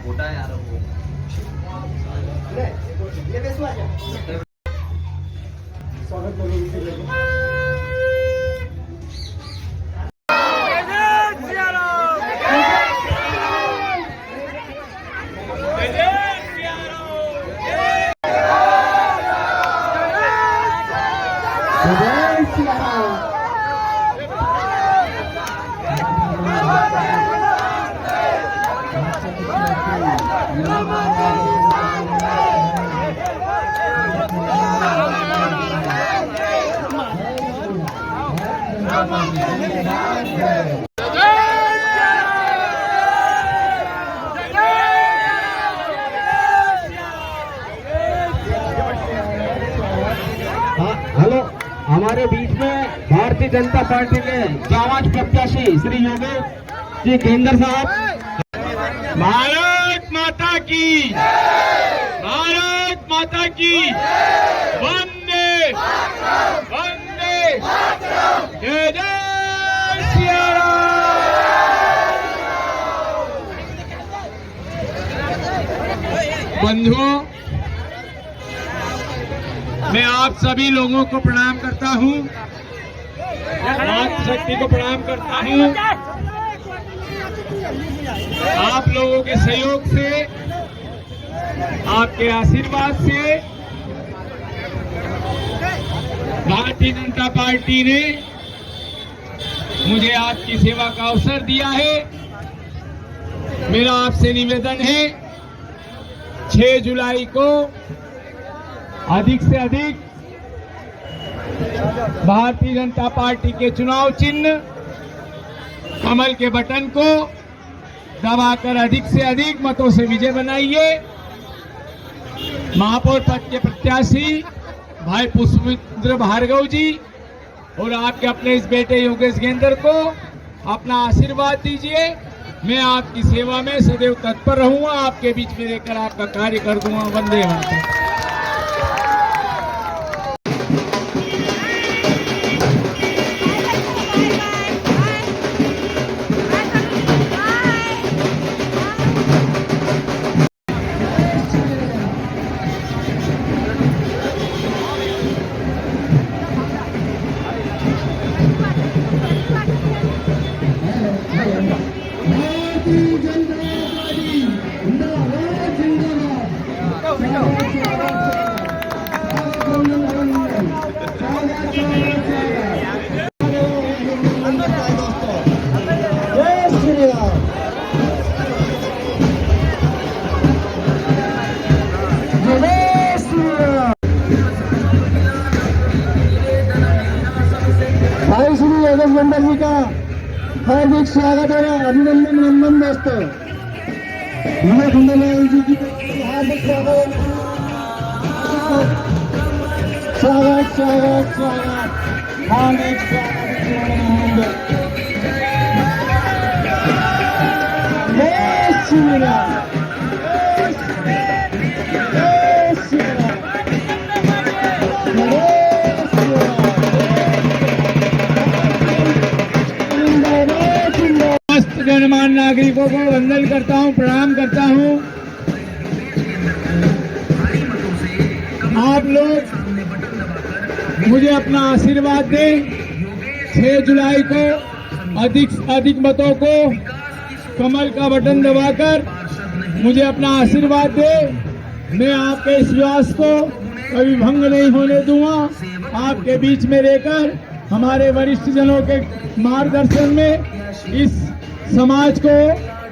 मोटा है यार वो। स्वागत हेलो, हमारे बीच में भारतीय जनता पार्टी के जांच प्रत्याशी श्री योगेश जी केंद्र साहब। भारत माता की, भारत माता की, वंदे वंदे, जय जय सिया राम। बंधुओं, मैं आप सभी लोगों को प्रणाम करता हूं, मातृशक्ति को प्रणाम करता हूं। आप लोगों के सहयोग से, आपके आशीर्वाद से भारतीय जनता पार्टी ने मुझे आपकी सेवा का अवसर दिया है। मेरा आपसे निवेदन है, 6 जुलाई को अधिक से अधिक भारतीय जनता पार्टी के चुनाव चिन्ह कमल के बटन को दबाकर अधिक से अधिक मतों से विजय बनाइए। महापौर पद के प्रत्याशी भाई पुष्पेंद्र भार्गव जी और आपके अपने इस बेटे योगेश गेंदर को अपना आशीर्वाद दीजिए। मैं आपकी सेवा में सदैव तत्पर रहूंगा, आपके बीच में रहकर आपका कार्य कर दूंगा। वंदे मातरम। भाई श्री योगेश गेंदर जी का हार्दिक स्वागत और अभिनंदन वंदन दोस्तों। खंडेलाल जी की हार्दिक स्वागत स्वागत स्वागत स्वागत हार्दिक स्वागत। जय श्री राम, जय श्री राम, जय श्री राम। गणमान्य नागरिकों को वंदन करता हूं, प्रणाम करता हूं। आप लोग मुझे अपना आशीर्वाद दें। 6 जुलाई को अधिक से अधिक मतों को कमल का बटन दबाकर मुझे अपना आशीर्वाद दें। मैं आपके इस विश्वास को कभी भंग नहीं होने दूंगा। आपके बीच में रहकर हमारे वरिष्ठ जनों के मार्गदर्शन में इस समाज को,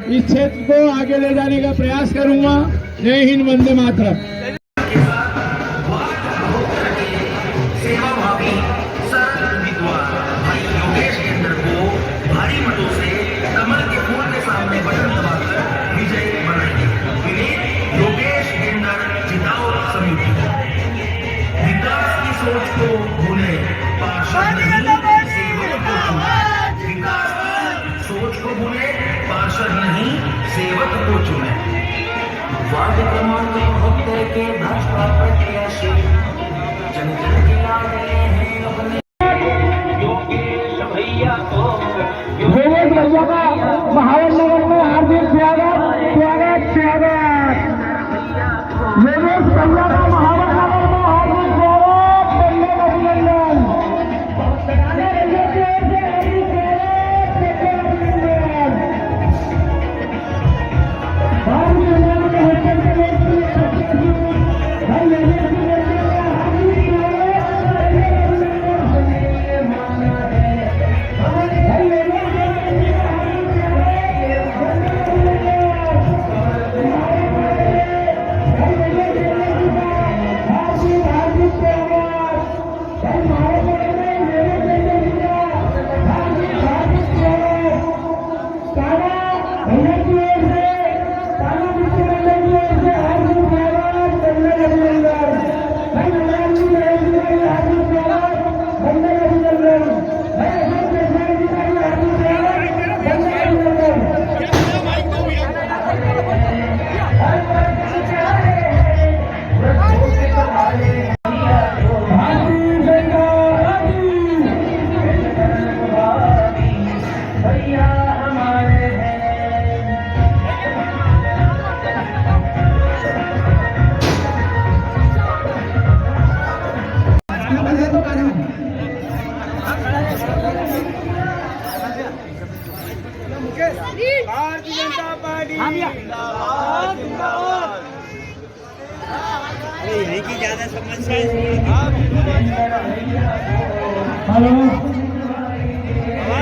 इस क्षेत्र को आगे ले जाने का प्रयास करूंगा। जय हिंद, वंदे मातरम। सेवक को चुने। वार्ड क्रमांक 72 के भाजपा प्रत्याशी जन जन के लाडले हैं अपने। भैया की ओर से काली मिट्टी मंडल की ओर से हार्दिक स्वागत बंदर अभिनंदन। भाई भगवान जी गणेश जी का हार्दिक स्वागत बंदर अभिनंदन। भाई अशोक केसरी जी का हार्दिक स्वागत बंदर अभिनंदन। भारतीय जनता पार्टी जिंदाबाद जिंदाबाद। यही की ज्यादा समस्या है। हेलो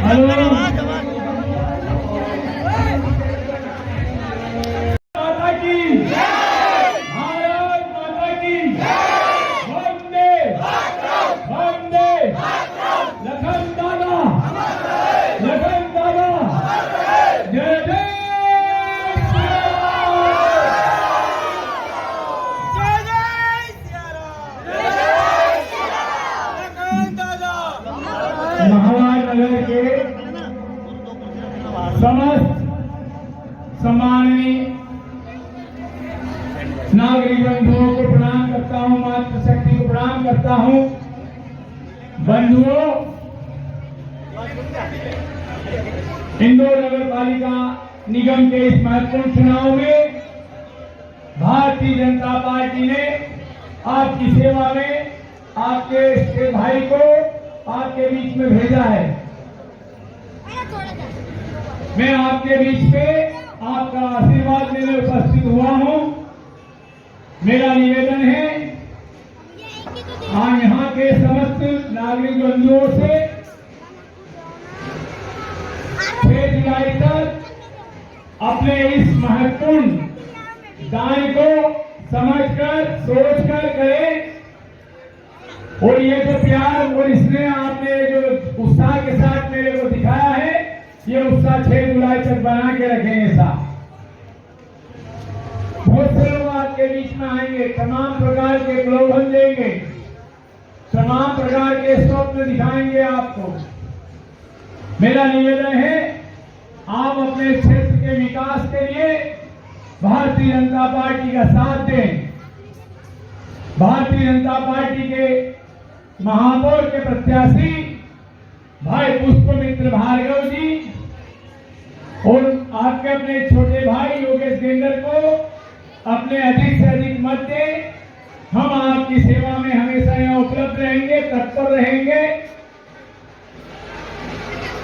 हेलो माता की भारत माता की वंदे वंदे लखन दादा जय जय महाराजनगर के समस्त सम्माननीय नागरिक बंधुओं को प्रणाम करता हूं, मातृशक्ति को प्रणाम करता हूं। बंधुओं, इंदौर नगर पालिका निगम के इस महत्वपूर्ण चुनाव में भारतीय जनता पार्टी ने आपकी सेवा में आपके भाई को आपके बीच में भेजा है। मैं आपके बीच में आपका आशीर्वाद लेने उपस्थित हुआ हूं। मेरा निवेदन है आज यहाँ के समस्त नागरिक बंधुओं से 6 जुलाई तक अपने इस महत्वपूर्ण दान को समझकर सोचकर करें। और ये जो प्यार और इसने आपने जो उत्साह के साथ मेरे को दिखाया है, ये उत्साह 6 जुलाई तक बना के रखेंगे साहब। बहुत से लोग आपके बीच में आएंगे, तमाम प्रकार के प्रलोभन देंगे, तमाम प्रकार के स्वप्न दिखाएंगे आपको। मेरा निवेदन है आप अपने क्षेत्र के विकास के लिए भारतीय जनता पार्टी का साथ दें। भारतीय जनता पार्टी के महापौर के प्रत्याशी भाई पुष्पमित्र भार्गव जी और आपके अपने छोटे भाई योगेश गेंदर को अपने अधिक से अधिक मत दें। हम आपकी सेवा में हमेशा यहाँ उपलब्ध रहेंगे, तत्पर रहेंगे।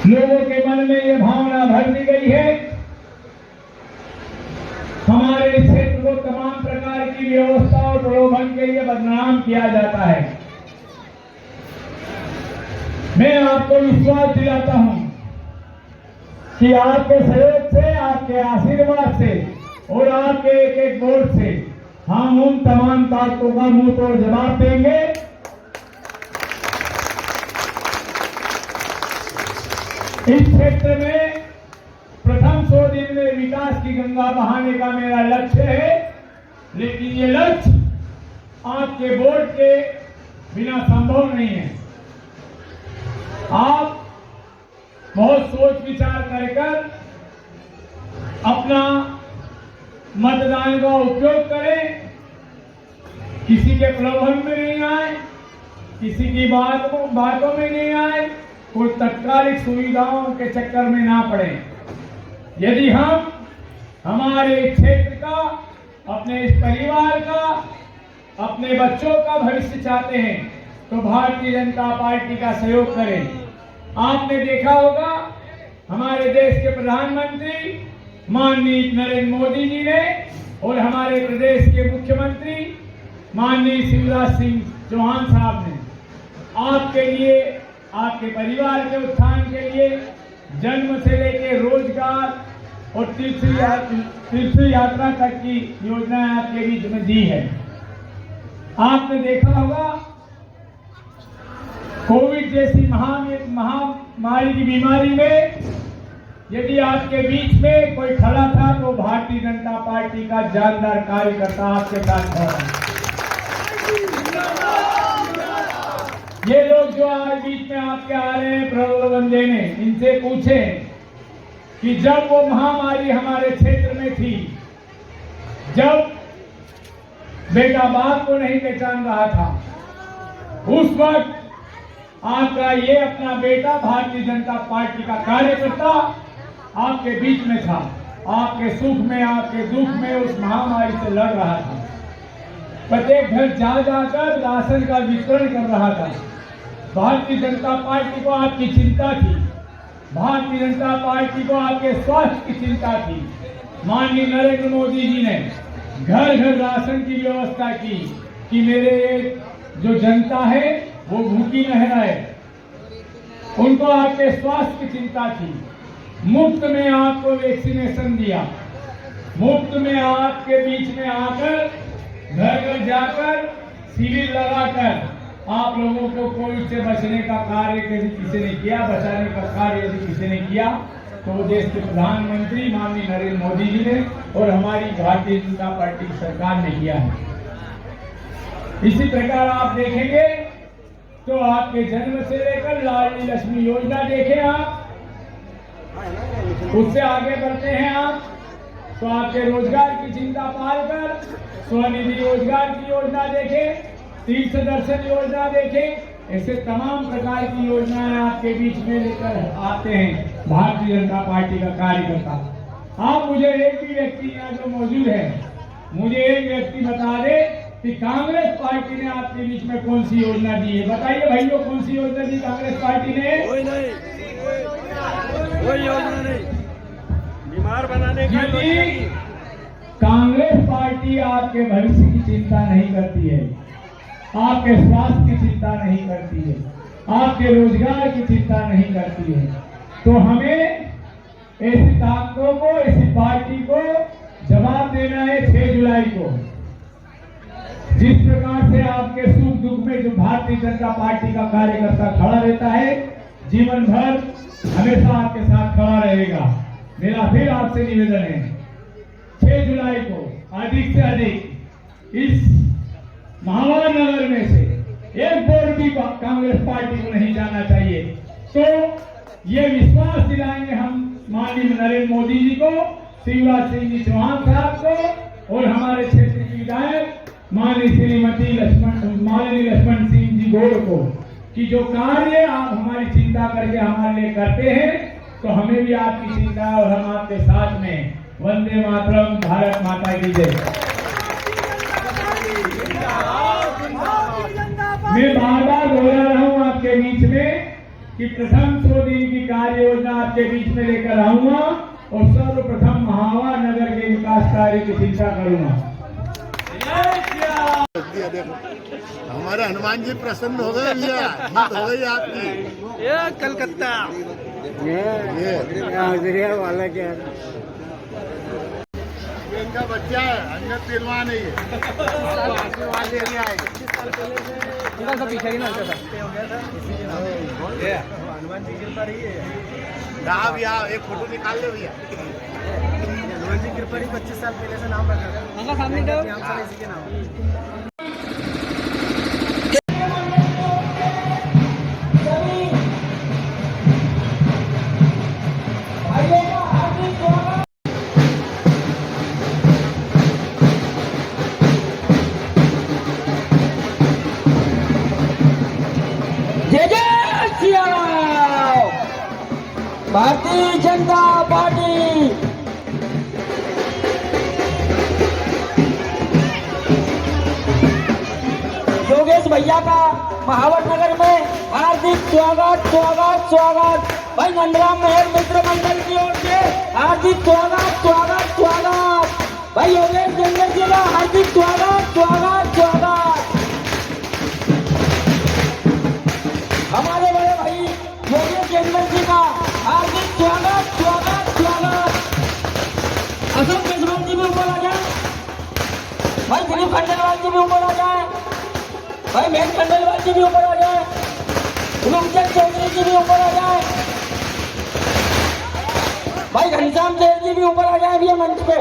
लोगों के मन में ये भावना भर दी गई है हमारे क्षेत्र को तमाम प्रकार की व्यवस्था और प्रलोभन के लिए बदनाम किया जाता है। मैं आपको विश्वास दिलाता हूं कि आपके सहयोग से, आपके आशीर्वाद से और आपके एक एक वोट से हम उन तमाम ताकतों का मुंह तोड़ जवाब देंगे। इस क्षेत्र में प्रथम 100 दिन में विकास की गंगा बहाने का मेरा लक्ष्य है, लेकिन ये लक्ष्य आपके वोट के बिना संभव नहीं है। आप बहुत सोच विचार कर अपना मतदान का उपयोग करें, किसी के प्रलोभन में नहीं आए, किसी की बातों में नहीं आए, कोई तत्कालिक सुविधाओं के चक्कर में ना पड़े। यदि हम हमारे क्षेत्र का, अपने इस परिवार का, अपने बच्चों का भविष्य चाहते हैं तो भारतीय जनता पार्टी का सहयोग करें। आपने देखा होगा हमारे देश के प्रधानमंत्री माननीय नरेंद्र मोदी जी ने और हमारे प्रदेश के मुख्यमंत्री माननीय शिवराज सिंह चौहान साहब ने आपके लिए, आपके परिवार के उत्थान के लिए जन्म से लेकर रोजगार और तीर्थ यात्रा तक की योजनाएं आपके बीच में दी है। आपने देखा होगा कोविड जैसी महामारी की बीमारी में यदि आपके बीच में कोई खड़ा था तो भारतीय जनता पार्टी का जानदार कार्यकर्ता आपके साथ खड़ा है। ये लोग जो आज बीच में आपके आ रहे हैं प्रलोभन देने, इनसे पूछें कि जब वो महामारी हमारे क्षेत्र में थी, जब बेटा बाप को नहीं पहचान रहा था, उस वक्त आपका ये अपना बेटा भारतीय जनता पार्टी का कार्यकर्ता आपके बीच में था। आपके सुख में, आपके दुख में उस महामारी से लड़ रहा था। प्रत्येक घर जा जाकर राशन का वितरण कर रहा था। भारतीय जनता पार्टी को आपकी चिंता थी। भारतीय जनता पार्टी को आपके स्वास्थ्य की चिंता थी। माननीय नरेंद्र मोदी जी ने घर घर राशन की व्यवस्था की कि मेरे जो जनता है वो भूखी न रहे। उनको आपके स्वास्थ्य की चिंता थी। मुफ्त में आपको वैक्सीनेशन दिया। मुफ्त में आपके बीच में आकर घर घर जाकर शिविर लगाकर आप लोगों को कोविड से बचने का कार्य यदि किसी ने किया, बचाने का कार्य यदि किसी ने किया, तो देश के प्रधानमंत्री माननीय नरेंद्र मोदी जी ने और हमारी भारतीय जनता पार्टी की सरकार ने किया है। इसी प्रकार आप देखेंगे तो आपके जन्म से लेकर लाडली लक्ष्मी योजना देखें आप, उससे आगे बढ़ते हैं आप तो आपके रोजगार की चिंता पालकर स्वनिधि रोजगार की योजना देखें, तीर्थ दर्शन योजना देखें, ऐसे तमाम प्रकार की योजनाएं आपके बीच में लेकर आते हैं भारतीय जनता पार्टी का कार्यकर्ता। आप मुझे एक भी व्यक्ति यहाँ जो मौजूद है, मुझे एक व्यक्ति बता दे कि कांग्रेस पार्टी ने आपके बीच में कौन सी योजना दी है। बताइए भाइयों, कौन सी योजना दी कांग्रेस पार्टी ने? कोई योजना नहीं। बीमार बनाने का यदि कांग्रेस पार्टी आपके भविष्य की चिंता नहीं करती है, आपके स्वास्थ्य की चिंता नहीं करती है, आपके रोजगार की चिंता नहीं करती है, तो हमें ऐसी ताकतों को, ऐसी पार्टी को जवाब देना है 6 जुलाई को। जिस प्रकार से आपके सुख दुख में जो भारतीय जनता पार्टी का कार्यकर्ता खड़ा रहता है, जीवन भर हमेशा आपके साथ खड़ा रहेगा। मेरा फिर आपसे निवेदन है, 6 जुलाई को अधिक से अधिक इस महावर नगर में से एक वोट भी कांग्रेस पार्टी को नहीं जाना चाहिए। तो ये विश्वास दिलाएंगे हम माननीय नरेंद्र मोदी जी को, शिवराज सिंह जी चौहान साहब को और हमारे क्षेत्र की विधायक माननीय श्रीमती लक्ष्मण सिंह जी गौड़ को कि जो कार्य आप हमारी चिंता करके हमारे लिए करते हैं, तो हमें भी आपकी चिंता और हम आपके साथ में। वंदे मातरम, भारत माता की जय। मैं बार बार दोहरा रहा हूं आपके बीच में कि प्रथम 100 दिन की कार्य योजना आपके बीच में लेकर आऊंगा और सर्वप्रथम महावर नगर के विकास कार्य की चिंता करूंगा। देखो हमारे हनुमान जी प्रसन्न हो गए भैया, जीत हो गई आपकी। ये कलकत्ता ये वाला क्या इनका बच्चा है, अंगद पहलवान है ये। आशीर्वाद लेने आए। पीछे ही ना हनुमान जी कृपा रही है। भैया एक फोटो निकाल ले भैया। हनुमान जी कृपा रही, 25 साल पहले से नाम रखा सामने इसी के नाम। भारतीय जनता पार्टी योगेश भैया का महावर नगर में हार्दिक स्वागत स्वागत स्वागत। भाई नंदराम मेहर मित्र मंडल की ओर से हार्दिक स्वागत स्वागत स्वागत। भाई योगेश जंगल जी का हार्दिक स्वागत स्वागत स्वागत। हमारे बड़े भाई योगेश जंगल जी का हार्दिक स्वागत स्वागत स्वागत। अशोक केजरीवाल जी भी ऊपर आ जाए, भाई दिलीप खंडेलवाल जी भी ऊपर आ जाए, भाई महेश खंडेलवाल जी भी ऊपर आ जाए, रूपचंद चौधरी जी भी ऊपर आ जाए। भाई घनश्याम सेठ जी भी ऊपर आ जाए भैया मंच पे।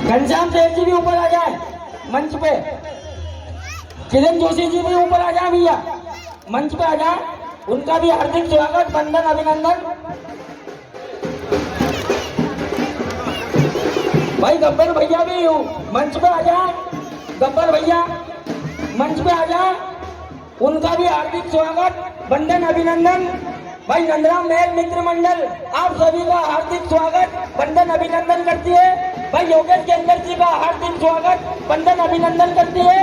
घनश्याम सेठ जी भी ऊपर आ जाए मंच पे। किरण जोशी जी भी ऊपर आ जाए भैया, मंच पे आ जाए। उनका भी हार्दिक स्वागत, वंदन, अभिनंदन। भाई गब्बर भैया भी मंच पे आ जाए। गब्बर भैया मंच पे आ जाए, उनका भी हार्दिक स्वागत, वंदन, अभिनंदन। भाई नंदराम महल मित्र मंडल आप सभी का हार्दिक स्वागत, वंदन, अभिनंदन करती है। भाई योगेश केंद्र जी का हार्दिक स्वागत, वंदन, अभिनंदन करती है।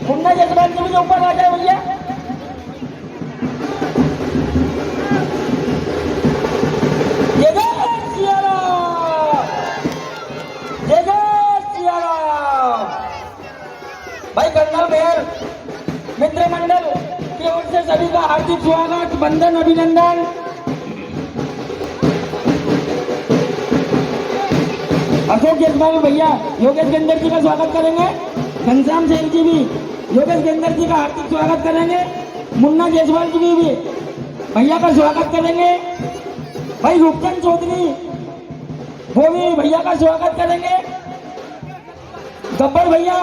मुन्ना जसवंत जी भी ऊपर आ जाए भैया। जय जय सिया राम, जय जय सिया राम। भाई कर्नल मेयर मित्र मंडल की ओर से सभी का हार्दिक स्वागत, वंदन, अभिनंदन। अशोक जसवाल भैया योगेश केंद्र जी का स्वागत करेंगे। घनश्याम सेठ जी भी योगेश केंद्र जी का हार्दिक स्वागत करेंगे। मुन्ना जायसवाल जी भी भैया का स्वागत करेंगे। भाई रूपचंद चौधरी वो भी भैया का स्वागत करेंगे। गब्बर भैया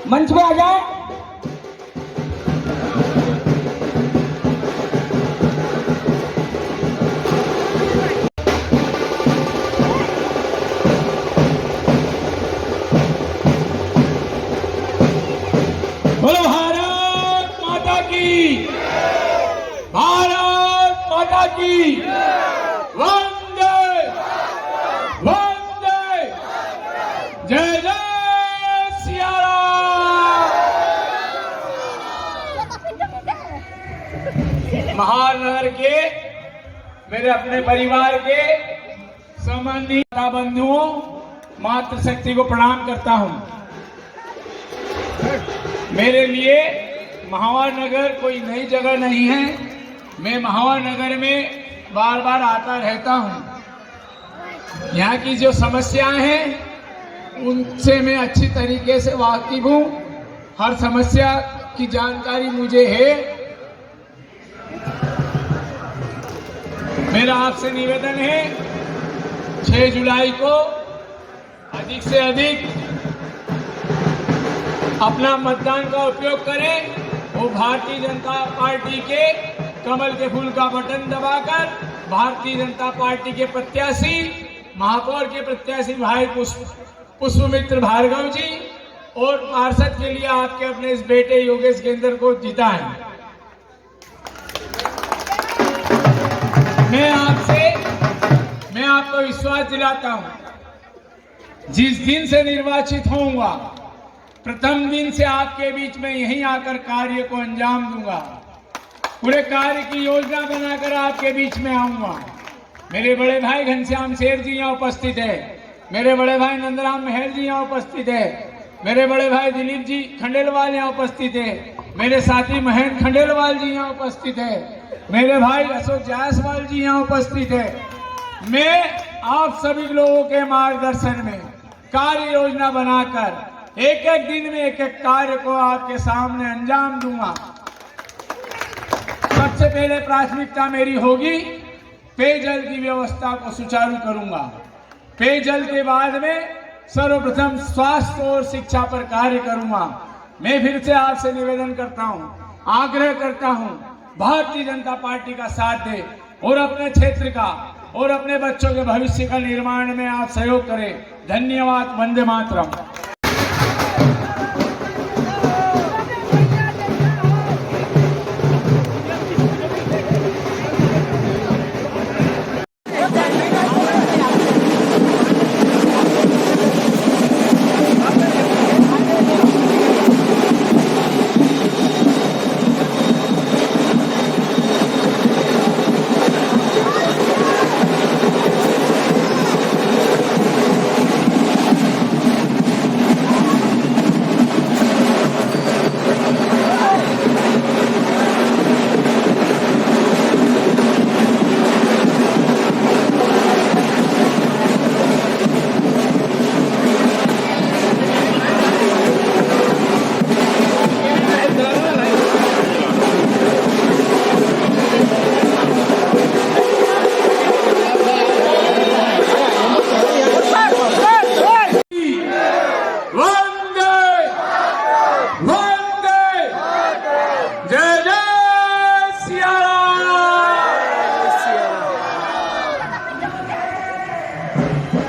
मंच पे आ जाए। बोलो भारत माता की, भारत माता की, वंदे वंदे, जय जय सिया राम। महानगर के मेरे अपने परिवार के सम्मानित बंधुओं, मातृशक्ति को प्रणाम करता हूं। मेरे लिए महावर नगर कोई नई जगह नहीं है। मैं महावर नगर में बार बार आता रहता हूं। यहाँ की जो समस्याएं हैं उनसे मैं अच्छी तरीके से वाकिफ हूँ। हर समस्या की जानकारी मुझे है। मेरा आपसे निवेदन है 6 जुलाई को अधिक से अधिक अपना मतदान का उपयोग करें। वो भारतीय जनता पार्टी के कमल के फूल का बटन दबाकर भारतीय जनता पार्टी के प्रत्याशी महापौर के प्रत्याशी भाई पुष्पमित्र भार्गव जी और पार्षद के लिए आपके अपने इस बेटे योगेश केंद्र को जिताएं। मैं आपको विश्वास दिलाता हूं, जिस दिन से निर्वाचित होऊंगा प्रथम दिन से आपके बीच में यहीं आकर कार्य को अंजाम दूंगा। पूरे कार्य की योजना बनाकर आपके बीच में आऊंगा। मेरे बड़े भाई घनश्याम शेर जी यहाँ उपस्थित है। मेरे बड़े भाई नंदराम महल जी यहाँ उपस्थित है। मेरे बड़े भाई दिलीप जी खंडेलवाल यहाँ उपस्थित है। मेरे साथी महेंद्र खंडेलवाल जी यहाँ उपस्थित है। मेरे भाई अशोक जायसवाल जी यहाँ उपस्थित है। मैं आप सभी लोगों के मार्गदर्शन में कार्य योजना बनाकर एक एक दिन में एक एक कार्य को आपके सामने अंजाम दूंगा। सबसे पहले प्राथमिकता मेरी होगी पेयजल की व्यवस्था को सुचारू करूंगा। पेयजल के बाद में सर्वप्रथम स्वास्थ्य और शिक्षा पर कार्य करूंगा। मैं फिर से आपसे निवेदन करता हूं, आग्रह करता हूं, भारतीय जनता पार्टी का साथ दे और अपने क्षेत्र का और अपने बच्चों के भविष्य का निर्माण में आप सहयोग करें। धन्यवाद। वंदे मातरम।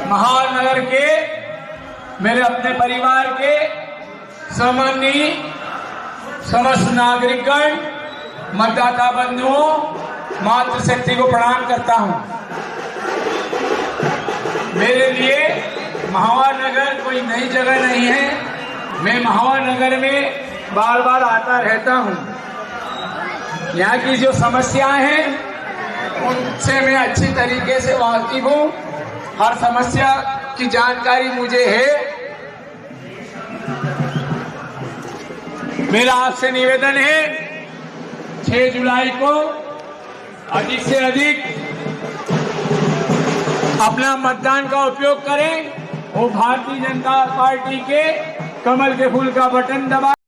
महानगर के मेरे अपने परिवार के सम्मानीय समस्त नागरिकगण, मतदाता बंधुओं, मातृशक्ति को प्रणाम करता हूं। मेरे लिए महानगर कोई नई जगह नहीं है। मैं महानगर में बार बार आता रहता हूं। यहाँ की जो समस्याएं हैं उनसे मैं अच्छी तरीके से वाकिफ हूं। हर समस्या की जानकारी मुझे है। मेरा आपसे निवेदन है 6 जुलाई को अधिक से अधिक अपना मतदान का उपयोग करें। वो भारतीय जनता पार्टी के कमल के फूल का बटन दबा